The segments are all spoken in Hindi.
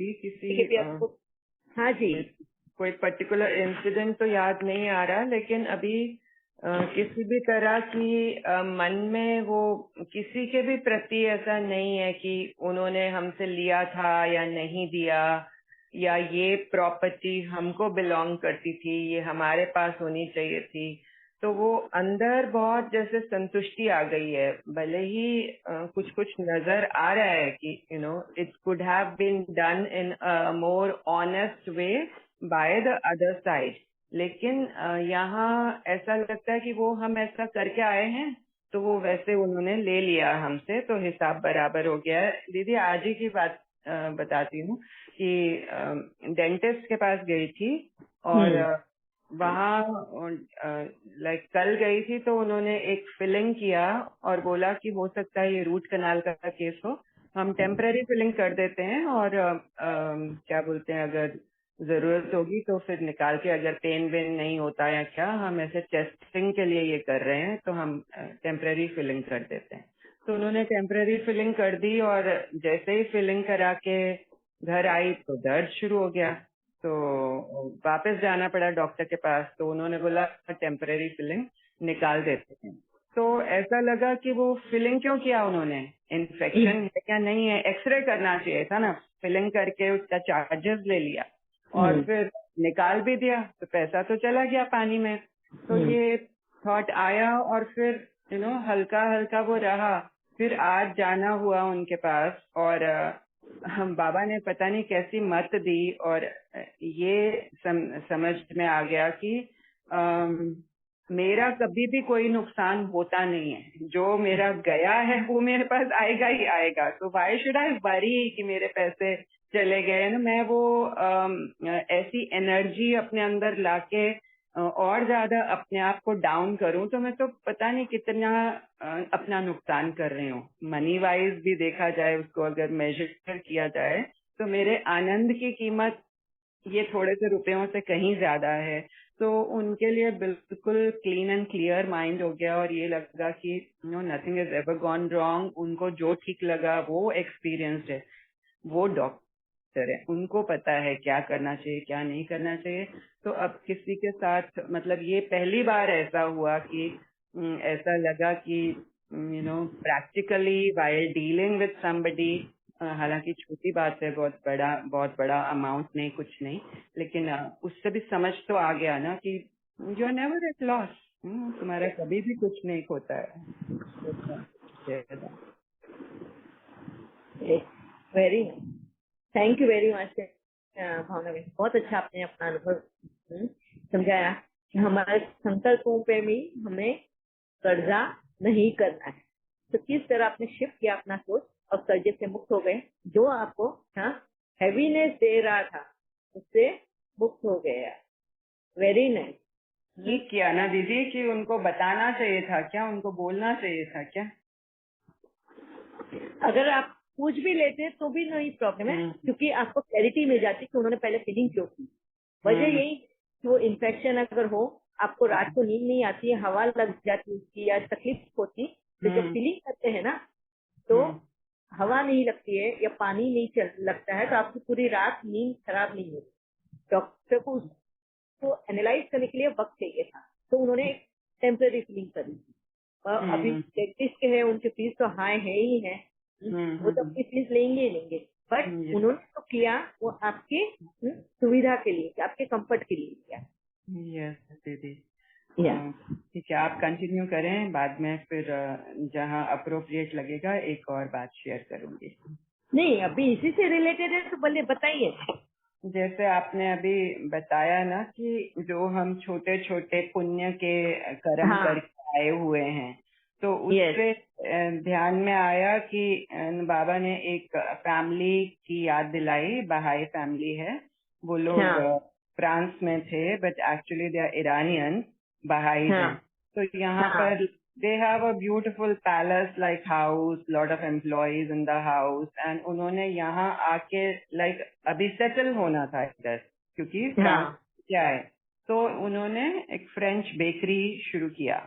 थी किसी भी आपको। हाँ जी, कोई पर्टिकुलर इंसिडेंट तो याद नहीं आ रहा, लेकिन अभी किसी भी तरह की मन में वो किसी के भी प्रति ऐसा नहीं है कि उन्होंने हमसे लिया था या नहीं दिया, या ये प्रॉपर्टी हमको बिलोंग करती थी, ये हमारे पास होनी चाहिए थी। तो वो अंदर बहुत जैसे संतुष्टि आ गई है, भले ही कुछ कुछ नजर आ रहा है कि it could have been done in a more honest way by the other side, लेकिन यहाँ ऐसा लगता है कि वो हम ऐसा करके आए हैं तो वो वैसे उन्होंने ले लिया हमसे, तो हिसाब बराबर हो गया है। दीदी आज ही की बात बताती हूँ कि डेंटिस्ट के पास गई थी और वहाँ लाइक कल गई थी, तो उन्होंने एक फिलिंग किया और बोला कि हो सकता है ये रूट कनाल का केस हो, हम टेम्पररी फिलिंग कर देते हैं और क्या बोलते हैं, अगर जरूरत होगी तो फिर निकाल के, अगर पेन वेन नहीं होता या क्या, हम ऐसे टेस्टिंग के लिए ये कर रहे हैं तो हम टेम्पररी फिलिंग कर देते हैं। तो उन्होंने टेम्पररी फिलिंग कर दी और जैसे ही फिलिंग करा के घर आई तो दर्द शुरू हो गया, तो वापस जाना पड़ा डॉक्टर के पास। तो उन्होंने बोला टेम्पररी फिलिंग निकाल देते हैं। तो ऐसा लगा कि वो फिलिंग क्यों किया उन्होंने, इन्फेक्शन है क्या नहीं है, एक्सरे करना चाहिए था ना, फिलिंग करके उसका चार्जेस ले लिया और फिर निकाल भी दिया तो पैसा तो चला गया पानी में। तो ये थॉट आया और फिर हल्का हल्का वो रहा। फिर आज जाना हुआ उनके पास और हम बाबा ने पता नहीं कैसी मत दी और ये समझ में आ गया कि मेरा कभी भी कोई नुकसान होता नहीं है, जो मेरा गया है वो मेरे पास आएगा ही आएगा। तो व्हाई शुड आई वरी कि मेरे पैसे चले गए ना। मैं वो ऐसी एनर्जी अपने अंदर लाके और ज्यादा अपने आप को डाउन करूं तो मैं तो पता नहीं कितना अपना नुकसान कर रही हूँ। मनी वाइज भी देखा जाए, उसको अगर मेजर किया जाए तो मेरे आनंद की कीमत ये थोड़े से रुपयों से कहीं ज्यादा है। तो उनके लिए बिल्कुल क्लीन एंड क्लियर माइंड हो गया और ये लगा कि nothing is ever gone wrong. उनको जो ठीक लगा, वो एक्सपीरियंस्ड है, वो डॉक्टर है, उनको पता है क्या करना चाहिए क्या नहीं करना चाहिए। तो अब किसी के साथ मतलब ये पहली बार ऐसा हुआ कि ऐसा लगा कि practically while dealing with somebody, हालांकि छोटी बात है, बहुत बड़ा अमाउंट नहीं, कुछ नहीं, लेकिन उससे भी समझ तो आ गया ना कि you are never at loss, तुम्हारा कभी भी कुछ नहीं होता है। Very thank you very much Bhavna बहन, बहुत अच्छा आपने अपना अनुभव समझाया कि हमारे संकल्पों पे भी हमें कर्जा नहीं करना है। तो किस तरह आपने शिफ्ट किया अपना सोच और कर्जे से मुक्त हो गए, जो आपको हैवीनेस दे रहा था उससे मुक्त हो गया। Very nice. ठीक किया ना दीदी कि उनको बताना चाहिए था क्या, उनको बोलना चाहिए था क्या। अगर आप पूछ भी लेते तो भी नहीं प्रॉब्लम है, क्योंकि आपको क्लैरिटी मिल जाती कि उन्होंने पहले फीलिंग क्यों की। वजह यही कि वो इन्फेक्शन अगर हो, आपको रात को नींद नहीं आती है, हवा लग जाती है या तकलीफ होती, तो जब फीलिंग करते हैं ना तो हवा नहीं लगती है या पानी नहीं लगता है, तो आपकी पूरी रात नींद खराब नहीं होती। डॉक्टर को उसको एनालाइज करने के लिए वक्त चाहिए था, तो उन्होंने एक टेम्पररी फीलिंग करी थी। और अभी डेंटिस्ट के हैं, उनके फीस तो हाई है ही है, वो तो अपनी फीस लेंगे ही लेंगे, बट उन्होंने तो किया वो आपकी सुविधा के लिए, आपके कंफर्ट के लिए किया। यस दीदी, ठीक है, आप कंटिन्यू करें, बाद में फिर जहाँ अप्रोप्रिएट लगेगा एक और बात शेयर करूंगी। नहीं, अभी इसी से रिलेटेड है तो भले बताइए। जैसे आपने अभी बताया ना कि जो हम छोटे छोटे पुण्य के कर्म करके आए हुए हैं, तो उससे ध्यान में आया कि बाबा ने एक फैमिली की याद दिलाई, बहाई फैमिली है, वो लोग फ्रांस में थे but actually they are Iranian Baha'i हैं। तो यहाँ पर they have a beautiful palace like house, lot of employees in the house, and उन्होंने यहाँ आके like अभी सेटल होना था इधर, क्योंकि फ्रांस क्या है, तो उन्होंने एक फ्रेंच बेकरी शुरू किया।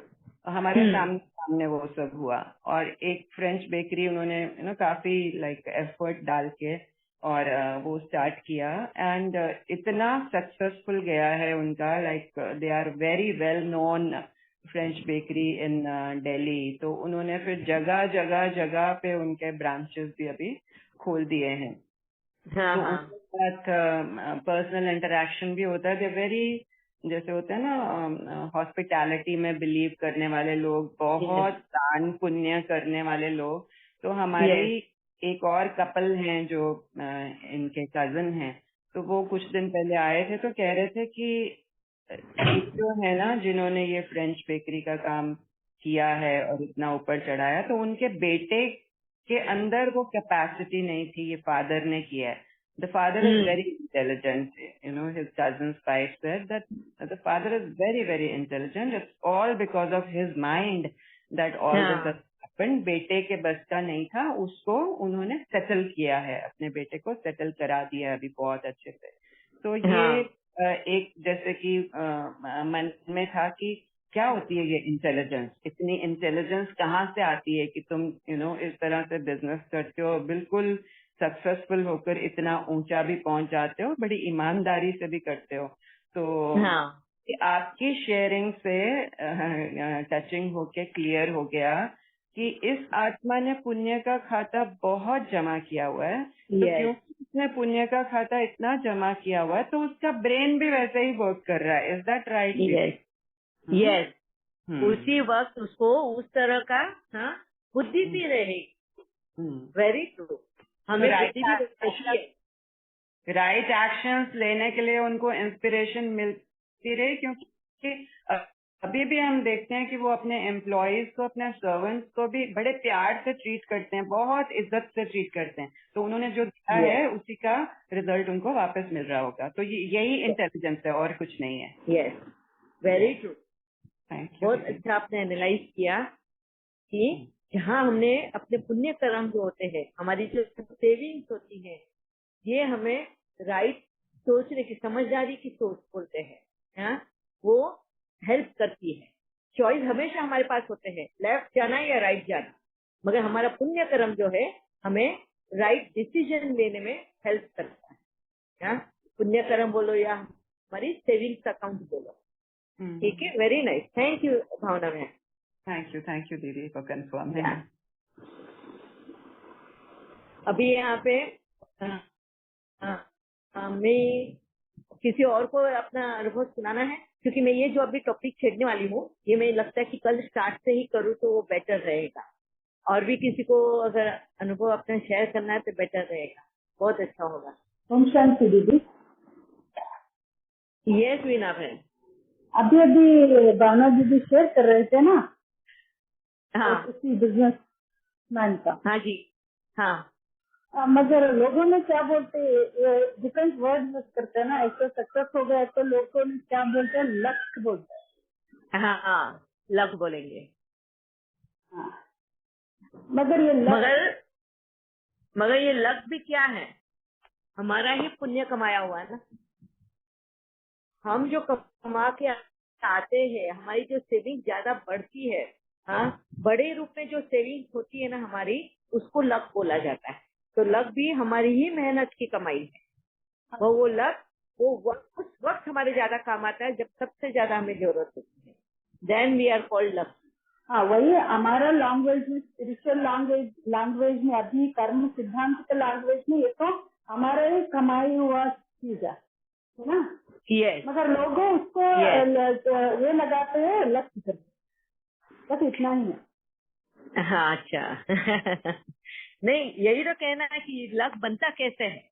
हमारे सामने वो सब हुआ और एक फ्रेंच बेकरी उन्होंने काफी like एफर्ट डाल के और वो स्टार्ट किया एंड इतना सक्सेसफुल गया है उनका, like they are very well known French bakery in Delhi. तो उन्होंने फिर जगह जगह जगह पे उनके ब्रांचेस भी अभी खोल दिए हैं। हाँ तो हाँ उनके साथ पर्सनल इंटरेक्शन भी होता है। दे वेरी, जैसे होते हैं ना, हॉस्पिटैलिटी में बिलीव करने वाले लोग, बहुत दान पुण्य करने वाले लोग। तो हमारे यस ही एक और कपल हैं जो इनके कजन हैं, तो वो कुछ दिन पहले आए थे, तो कह रहे थे कि एक जो है ना जिन्होंने ये फ्रेंच बेकरी का काम किया है और इतना ऊपर चढ़ाया, तो उनके बेटे के अंदर वो कैपेसिटी नहीं थी, ये फादर ने किया है। The father is very intelligent. You know, his cousin's wife said that the father is very, very intelligent. It's all because of his mind that all this has happened. बेटे के बस का नहीं था, उसको उन्होंने सेटल किया है, अपने बेटे को सेटल करा दिया है अभी बहुत अच्छे से। तो ये एक जैसे कि मन में था कि क्या होती है ये इंटेलिजेंस, इतनी इंटेलिजेंस कहाँ से आती है कि तुम इस तरह से बिजनेस करते हो, बिल्कुल सक्सेसफुल होकर इतना ऊंचा भी पहुंच जाते हो, बड़ी ईमानदारी से भी करते हो। तो आपकी शेयरिंग से टचिंग होके क्लियर हो गया कि इस आत्मा ने पुण्य का खाता बहुत जमा किया हुआ है। तो क्योंकि उसने पुण्य का खाता इतना जमा किया हुआ है, तो उसका ब्रेन भी वैसे ही वर्क कर रहा है। Is that right? यस, उसी वक्त उसको उस तरह का बुद्धि भी रहेगी। Very true. हमें बुद्धि भी चाहिए। राइट एक्शंस लेने के लिए उनको इंस्पिरेशन मिलती रही, क्योंकि अभी भी हम देखते हैं कि वो अपने एम्प्लॉयज को, अपने सर्वेंट्स को भी बड़े प्यार से ट्रीट करते हैं, बहुत इज्जत से ट्रीट करते हैं। तो उन्होंने जो दिया है उसी का रिजल्ट उनको वापस मिल रहा होगा। तो यही इंटेलिजेंस है और कुछ नहीं है। Yes, very true. Thank you. बहुत अच्छा आपने एनालाइज किया कि जहाँ हमने अपने पुण्य कर्म जो होते हैं, हमारी जो सेविंग्स होती है, ये हमें राइट सोचने की, समझदारी की सोच बोलते हैं, वो हेल्प करती है। चॉइस हमेशा हमारे पास होते हैं, लेफ्ट जाना या राइट जाना, मगर हमारा पुण्य कर्म जो है हमें राइट डिसीजन लेने में हेल्प करता है। पुण्य कर्म बोलो या हमारी सेविंग्स अकाउंट बोलो। ठीक है, very nice. Thank you Bhavna ma'am. Thank you दीदी फॉर कंफर्मिंग। अभी यहाँ पे मैं किसी और को अपना अनुभव सुनाना है, क्योंकि मैं ये जो अभी टॉपिक छेड़ने वाली हूँ, ये मुझे लगता है कि कल स्टार्ट से ही करूँ तो वो बेटर रहेगा। और भी किसी को अगर अनुभव अपना शेयर करना है तो बेटर रहेगा, बहुत अच्छा होगा। ओम शांति दीदी। यस वीना बहन। अभी भावना दीदी शेयर कर रहे थे ना, उसी बिजनेस मैन का। हाँ जी, हाँ। मगर लोगों ने क्या बोलते, डिफरेंट वर्ड यूज करते हैं ना। ऐसे सक्सेस हो गया तो लोगों ने क्या बोलते हैं, लक बोलते हैं। हाँ, लक बोलेंगे। हाँ, मगर ये लक, मगर ये लक भी क्या है, हमारा ही पुण्य कमाया हुआ है ना। हम जो कमा के आते हैं, हमारी जो सेविंग ज्यादा बढ़ती है, बड़े रूप में जो सेविंग होती है ना हमारी, उसको लक बोला जाता है। तो लक भी हमारी ही मेहनत की कमाई है। वो लक उस वक्त हमारे ज्यादा काम आता है जब सबसे ज्यादा हमें जरूरत होती है। Then we are called luck. हाँ, वही हमारा लैंग्वेज में, स्पिरिचुअल लैंग्वेज में, अभी कर्म सिद्धांत के लैंग्वेज में, ये तो हमारा ही कमाई हुआ चीज है ना। yes. मगर लोग उसको ये लगाते हैं लक, बस इतना ही है। हाँ, अच्छा। नहीं, यही तो कहना है कि लक बनता कैसे है।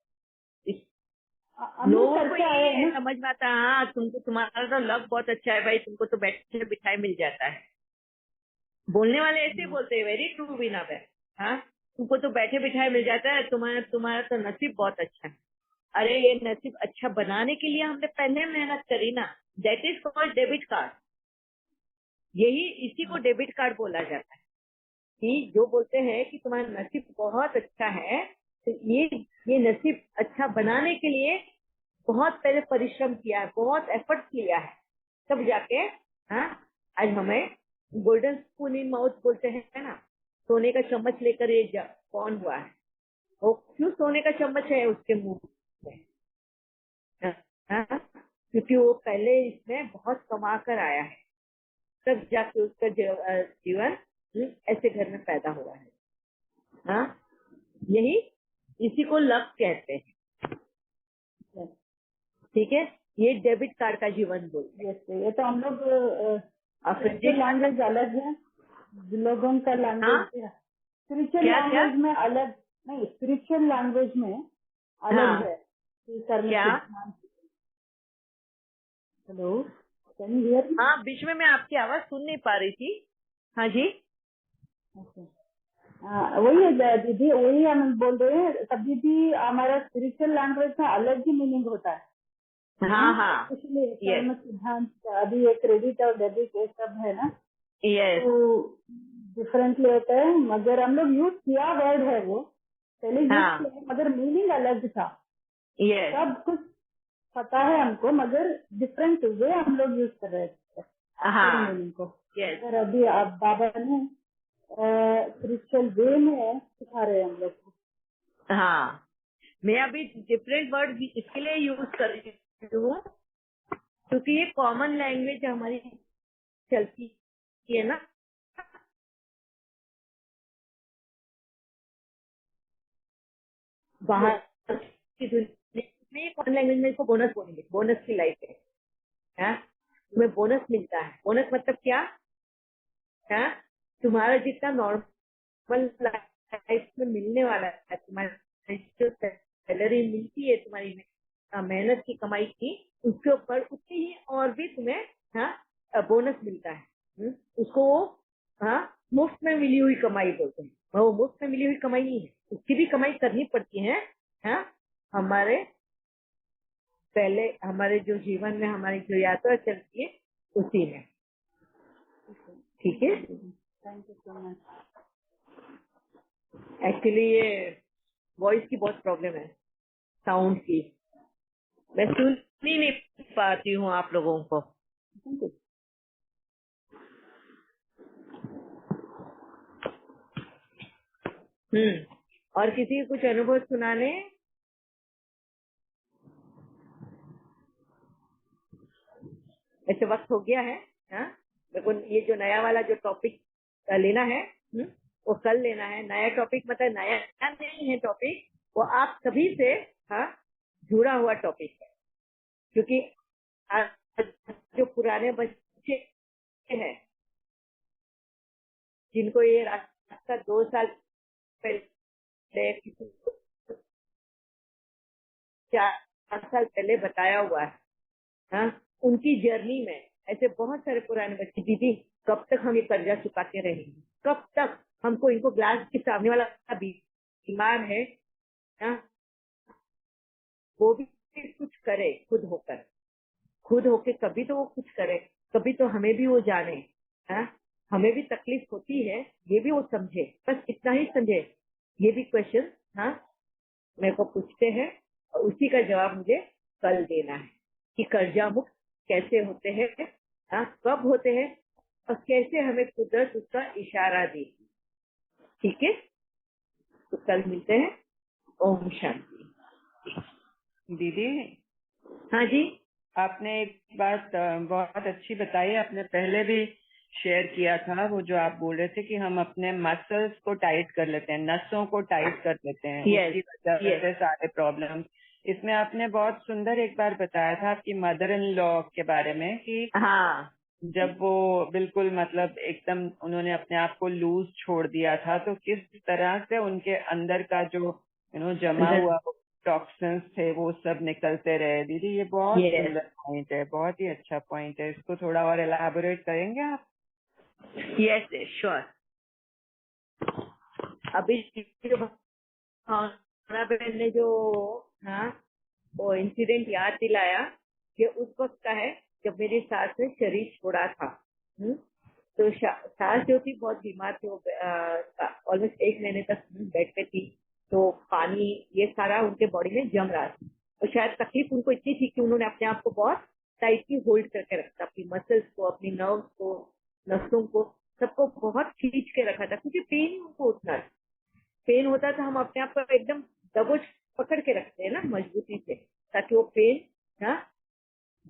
लोगों को ये समझ में आता है, हाँ तुमको, तुम्हारा तो लक बहुत अच्छा है भाई, तुमको तो बैठे बिठाए मिल जाता है। बोलने वाले ऐसे बोलते हैं, वेरी ट्रू वीना बहन। हाँ, तुमको तो बैठे बिठाए मिल जाता है, तुम्हारा तो नसीब बहुत अच्छा है। अरे ये नसीब अच्छा बनाने के लिए हमने पहले मेहनत करी ना। That is called debit card. इसी को डेबिट कार्ड बोला जाता है कि जो बोलते हैं कि तुम्हारा नसीब बहुत अच्छा है, तो ये नसीब अच्छा बनाने के लिए बहुत पहले परिश्रम किया है, बहुत एफर्ट किया है, तब जाके आज हमें गोल्डन स्पून इन माउथ बोलते हैं ना, सोने का चम्मच लेकर ये कौन हुआ है। वो क्यों सोने का चम्मच है उसके मुंह में? हाँ? क्योंकि वो पहले इसमें बहुत कमा कर आया है, तब जाके उसका जीवन ऐसे घर में पैदा हुआ है। हाँ, यही इसी को लक कहते हैं। ठीक है, ये डेबिट कार्ड का जीवन बोलते हैं। ये तो हम लोग स्पिरिचुअल लैंग्वेज अलग है, लोगों का लैंग्वेज स्पिरिचुअल लैंग्वेज में अलग नहीं, स्पिरिचुअल लैंग्वेज में अलग है। क्या? Hello, can you here? हाँ, बीच में मैं आपकी आवाज सुन नहीं पा रही थी। हाँ जी, वही है दीदी, वही हम बोल रहे हैं। कभी भी हमारा स्पिरिचुअल लैंग्वेज में अलग ही मीनिंग होता है। हाँ हाँ, इसलिए कर्म सिद्धांत अभी ये क्रेडिट और डेबिट ये सब है ना, यस, तो डिफरेंटली होता है। मगर हम लोग यूज किया वर्ड है वो पहले यूज किया, मगर मीनिंग अलग था। यस, सब कुछ पता है हमको, मगर डिफरेंट वे हम लोग यूज कर रहे थे मीनिंग को। अगर अभी आप बाबा ने स्पिरिचुअल वे में सिखा रहे हैं हम लोग को। हाँ, मैं अभी डिफरेंट वर्ड इसके लिए यूज कर रही हूँ क्योंकि ये कॉमन लैंग्वेज हमारी चलती है ना। बाहर की दुनिया में कॉमन लैंग्वेज में इसको बोनस बोलेंगे, बोनस की लाइफ है। तुम्हें बोनस मिलता है। बोनस मतलब क्या है? तुम्हारा जितना नॉर्मल लाइफ में मिलने वाला है, तुम्हारी जो सैलरी मिलती है तुम्हारी मेहनत की कमाई की, उसके ऊपर उतनी ही और भी तुम्हें बोनस मिलता है। उसको वो मुफ्त में मिली हुई कमाई बोलते हैं। वो मुफ्त में मिली हुई कमाई नहीं है, उसकी भी कमाई करनी पड़ती है। हमारे पहले हमारे जो जीवन में हमारी जो यात्रा चलती है उसी में। ठीक है, thank you so much. Actually ये वॉइस की बहुत प्रॉब्लम है, साउंड की। मैं सुन ही नहीं पाती हूँ आप लोगों को। और किसी को कुछ अनुभव सुनाने? ऐसे वक्त हो गया है। देखो, ये जो नया वाला जो टॉपिक लेना है वो कल लेना है। नया टॉपिक मतलब नया नहीं है टॉपिक, वो आप सभी से जुड़ा हुआ टॉपिक है। क्योंकि आज जो पुराने बच्चे हैं जिनको ये रास्ता 2 साल पहले, 4 साल पहले बताया हुआ है, उनकी जर्नी में ऐसे बहुत सारे पुराने बच्चे, दीदी कब तक हम ये कर्जा चुकाते रहेंगे? कब तक? हमको इनको ग्लास के सामने वाला बीमार है, वो भी कुछ करे खुद होके कभी तो वो कुछ करे, कभी तो हमें भी वो जाने। हमें भी तकलीफ होती है, ये भी वो समझे, बस इतना ही समझे। ये भी क्वेश्चन मेरे को पूछते हैं और उसी का जवाब मुझे कल देना है कि कर्जा मुक्त कैसे होते हैं, कब होते हैं और कैसे हमें कुदरत उसका इशारा देगी। ठीक है, तो कल मिलते हैं। ओम शांति। दीदी, हाँ जी, आपने एक बात बहुत अच्छी बताई, आपने पहले भी शेयर किया था। वो जो आप बोल रहे थे कि हम अपने मसल्स को टाइट कर लेते हैं, नसों को टाइट कर लेते हैं, उसकी वजह से सारे प्रॉब्लम। इसमें आपने बहुत सुंदर एक बार बताया था आपकी मदर इन लॉ के बारे में कि जब वो बिल्कुल मतलब एकदम उन्होंने अपने आप को लूज छोड़ दिया था, तो किस तरह से उनके अंदर का जो जमा हुआ टॉक्सिन्स थे वो सब निकलते रहे। दीदी, ये बहुत सुंदर पॉइंट है, बहुत ही अच्छा पॉइंट है। इसको थोड़ा और एलाबोरेट करेंगे आप? Yes, sure. अभी बहन ने जो वो इंसिडेंट याद दिलाया, ये उस वक्त का है जब मेरी सास ने शरीर छोड़ा था। तो सास जो थी बहुत बीमार थी, ऑलमोस्ट 1 महीने तक बेड पे थी। तो पानी ये सारा उनके बॉडी में जम रहा था, और शायद तकलीफ उनको इतनी थी कि उन्होंने अपने आप को बहुत टाइटली होल्ड करके रखा, अपनी मसल्स को, अपनी नर्व्स को, नसों को, सबको बहुत खींच के रखा था, क्योंकि पेन उनको उतना पेन होता था। हम अपने आप को एकदम तब वो पकड़ के रखते हैं ना मजबूती से, ताकि वो पेन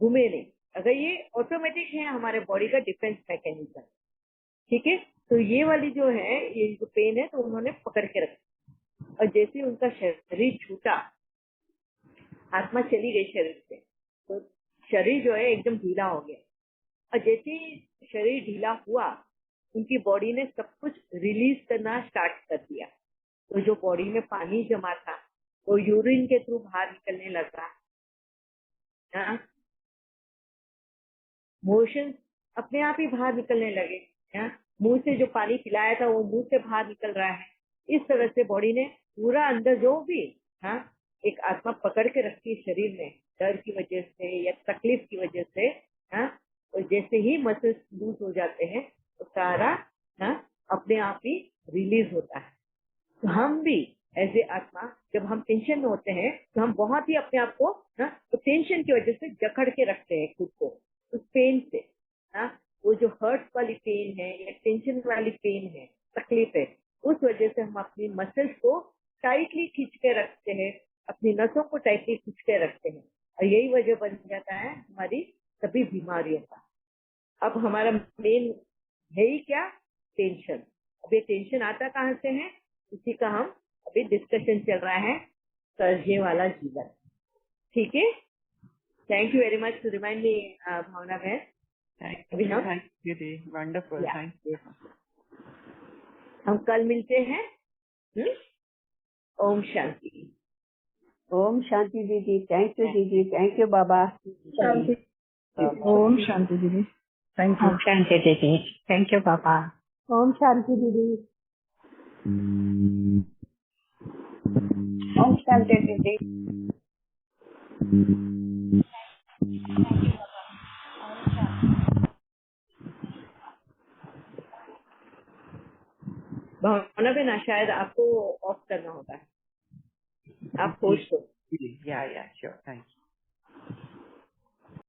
घूमे नहीं। अगर ये ऑटोमेटिक है हमारे बॉडी का डिफेंस मैकेनिज्म, ठीक है। तो ये वाली जो है, ये जो पेन है, तो उन्होंने पकड़ के रखा, और जैसे उनका शरीर छूटा, आत्मा चली गई शरीर से, तो शरीर जो है एकदम ढीला हो गया। और जैसे ही शरीर ढीला हुआ, उनकी बॉडी ने सब कुछ रिलीज करना स्टार्ट कर दिया। तो जो बॉडी में पानी जमा था वो यूरिन के थ्रू बाहर निकलने लगा, मोशन अपने आप ही बाहर निकलने लगे, मुंह से जो पानी पिलाया था वो मुंह से बाहर निकल रहा है। इस तरह से बॉडी ने पूरा अंदर जो भी एक आत्मा पकड़ के रखी शरीर में, डर की वजह से या तकलीफ की वजह से, और जैसे ही मसल्स लूज हो जाते हैं तो सारा अपने आप ही रिलीज होता है। तो हम भी एज ए आत्मा जब हम टेंशन में होते हैं तो हम बहुत ही अपने आप को तो टेंशन की वजह से जकड़ के रखते हैं खुद को उस पेन से। वो जो हर्ट वाली पेन है या टेंशन वाली पेन है, तकलीफ है, उस वजह से हम अपनी मसल्स को टाइटली खींच के रखते हैं, अपनी नसों को टाइटली खींच के रखते हैं, और यही वजह बन जाता है हमारी सभी बीमारियों का। अब हमारा मेन है ही क्या? टेंशन। अब ये टेंशन आता कहाँ से है, इसी का हम अभी डिस्कशन चल रहा है, सर्जे वाला जीवन। ठीक है, thank you very much to remind me Bhavna बहन। थैंक यू दी, वंडरफुल, थैंक यू। हम कल मिलते हैं। ओम शांति। ओम शांति दीदी, थैंक यू दीदी, थैंक यू बाबा। शांति। ओम शांति दीदी, थैंक यू। शांति दीदी, थैंक यू पापा। ओम शांति दीदी, ओम शांति दीदी। भावना बहन, शायद आपको ऑफ करना होता है, आप होस्ट हो। या श्योर, थैंक यू।